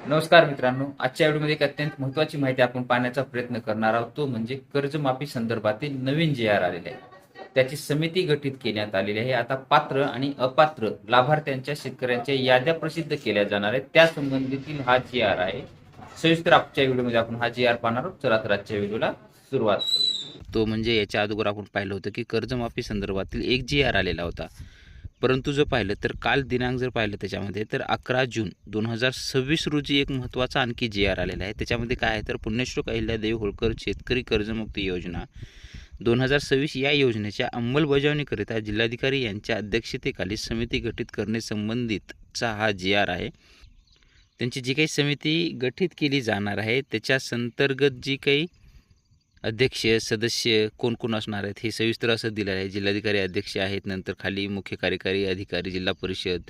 नमस्कार मित्रांनो, आजच्या व्हिडिओमध्ये एक अत्यंत महत्त्वाची माहिती आपण पाहण्याचा प्रयत्न करणार आहोत. तो म्हणजे कर्जमाफी संदर्भातील नवीन जी आर आलेले आहे. त्याची समिती गठीत करण्यात आलेली आहे. आता पात्र आणि अपात्र लाभार्थ्यांच्या शेतकऱ्यांच्या याद्या प्रसिद्ध केल्या जाणार आहेत. त्या संबंधीतील हा जी आर आहे. सविस्तर आजच्या व्हिडिओमध्ये आपण हा जी आर पाहणार आहोत. चला तर आजच्या व्हिडिओला सुरुवात करू. तो म्हणजे याच्या अगोदर आपण पाहिलं होतं की कर्जमाफी संदर्भातील एक जी आर आलेला होता. परंतु जर पाहिलं तर काल दिनांक जर पाहिलं त्याच्यामध्ये तर 11 जून 2026 रोजी एक महत्त्वाचा आणखी जी आर आलेला आहे. त्याच्यामध्ये काय आहे तर पुण्यश्लोक अहिल्यादेवी होळकर शेतकरी कर्जमुक्ती योजना 2026 या योजनेच्या अंमलबजावणीकरिता जिल्हाधिकारी यांच्या अध्यक्षतेखाली समिती गठीत करणे संबंधितचा हा जी आर आहे. त्यांची जी काही समिती गठीत केली जाणार आहे त्याच्या अंतर्गत जी काही अध्यक्ष सदस्य कोण कोण असणार आहेत हे सविस्तर असं दिलं आहे. जिल्हाधिकारी अध्यक्ष आहेत, नंतर खाली मुख्य कार्यकारी अधिकारी जिल्हा परिषद,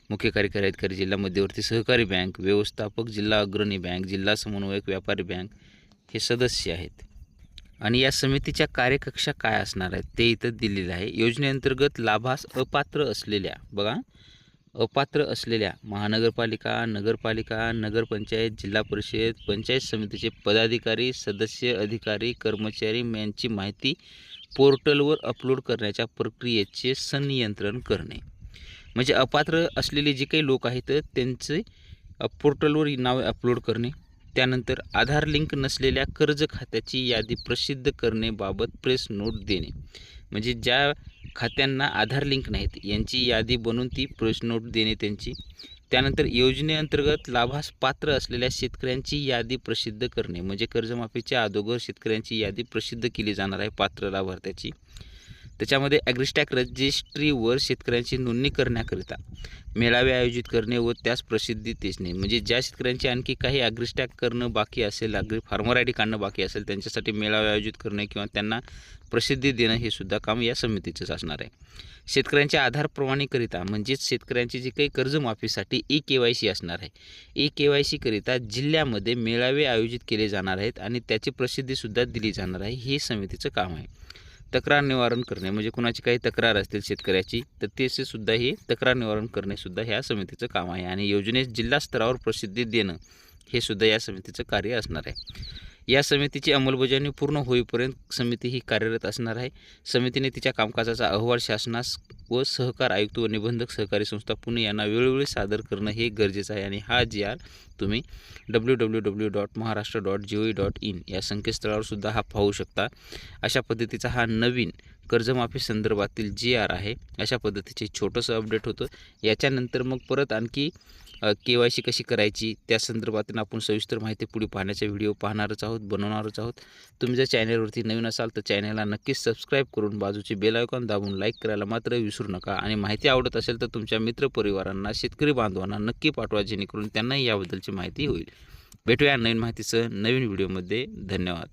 मुख्य कार्यकारी अधिकारी जिल्हा मध्यवर्ती सहकारी बँक, व्यवस्थापक जिल्हा अग्रणी बँक, जिल्हा समन्वयक व्यापारी बँक हे सदस्य आहेत. आणि या समितीच्या कार्यकक्षा काय असणार आहेत ते इथं दिलेलं आहे. योजनेअंतर्गत लाभास अपात्र असलेल्या अपात्र असलेल्या महानगरपालिका, नगरपालिका, नगरपंचायत, जिल्हा परिषद, पंचायत समितीचे पदाधिकारी, सदस्य, अधिकारी, कर्मचारी यांची माहिती पोर्टलवर अपलोड करण्याच्या प्रक्रियेचे संनियंत्रण करणे. म्हणजे अपात्र असलेले जे काही लोक आहेत त्यांचे पोर्टलवर नावे अपलोड करणे. त्यानंतर आधार लिंक नसलेल्या कर्ज खात्याची यादी प्रसिद्ध करण्याबाबत प्रेस नोट देणे. म्हणजे ज्या खात्यांना आधार लिंक नाहीत यांची यादी बनवून ती प्रेस नोट देणे त्यांची. त्यानंतर योजनेअंतर्गत लाभास पात्र असलेल्या शेतकऱ्यांची यादी प्रसिद्ध करणे. म्हणजे कर्जमाफीच्या अगोदर शेतकऱ्यांची यादी प्रसिद्ध केली जाणार आहे पात्र लाभार्थ्याची. त्याच्यामध्ये ॲग्रिस्टॅक रजिस्ट्रीवर शेतकऱ्यांची नोंदणी करण्याकरिता मेळावे आयोजित करणे व त्यास प्रसिद्धी देणे. म्हणजे ज्या शेतकऱ्यांची आणखी काही ॲग्रिस्टॅक करणं बाकी असेल, फार्मर आय डी काढणं बाकी असेल त्यांच्यासाठी मेळावे आयोजित करणे किंवा त्यांना प्रसिद्धी देणं हे सुद्धा काम या समितीचंच असणार आहे. शेतकऱ्यांच्या आधार प्रमाणीकरिता म्हणजेच शेतकऱ्यांची जी काही कर्जमाफीसाठी KYC असणार आहे. KYC करिता जिल्ह्यामध्ये मेळावे आयोजित केले जाणार आहेत आणि त्याची प्रसिद्धीसुद्धा दिली जाणार आहे. हे समितीचं काम आहे. तक्रार निवारण करणे म्हणजे कुणाची काही तक्रार असतील शेतकऱ्याची तर त्याचे सुद्धा हे तक्रार निवारण करणे सुद्धा ह्या समितीचं काम आहे. आणि योजनेस जिल्हा स्तरावर प्रसिद्धी देणं हे सुद्धा या समितीचं कार्य असणार आहे. या समितीची अंमलबजावणी पूर्ण होईपर्यंत समिती ही कार्यरत असणार आहे. समितीने तिच्या कामकाजाचा अहवाल शासनास व सहकार आयुक्त व निबंधक सहकारी संस्था पुणे यांना वेळोवेळी सादर करणं हे गरजेचं आहे. आणि हा जी आर तुम्ही www.maharashtra.gov.in या संकेतस्थळावर सुद्धा हा पाहू शकता. अशा पद्धतीचा हा नवीन कर्जमाफी संदर्भातील जी आर आहे. अशा पद्धतीचे छोटंसं अपडेट होतं. याच्यानंतर मग परत आणखी KYC कशी करायची त्या संदर्भातील आपण सविस्तर माहिती पुढे पाहण्याचा व्हिडिओ पाहणारच आहोत, बनवणारच आहोत. तुम्ही जर चॅनलवरती नवीन असाल तर चॅनलला नक्कीच सबस्क्राईब करून बाजूचे बेल आयकॉन दाबून लाईक करायला मात्र विसरू नका. आणि माहिती आवडत असेल तर तुमच्या मित्रपरिवारांना, शेतकरी बांधवांना नक्की पाठवा जेणेकरून त्यांनाही याबद्दलची माहिती होईल. भेटूया नवीन माहितीसह नवीन व्हिडिओमध्ये. धन्यवाद.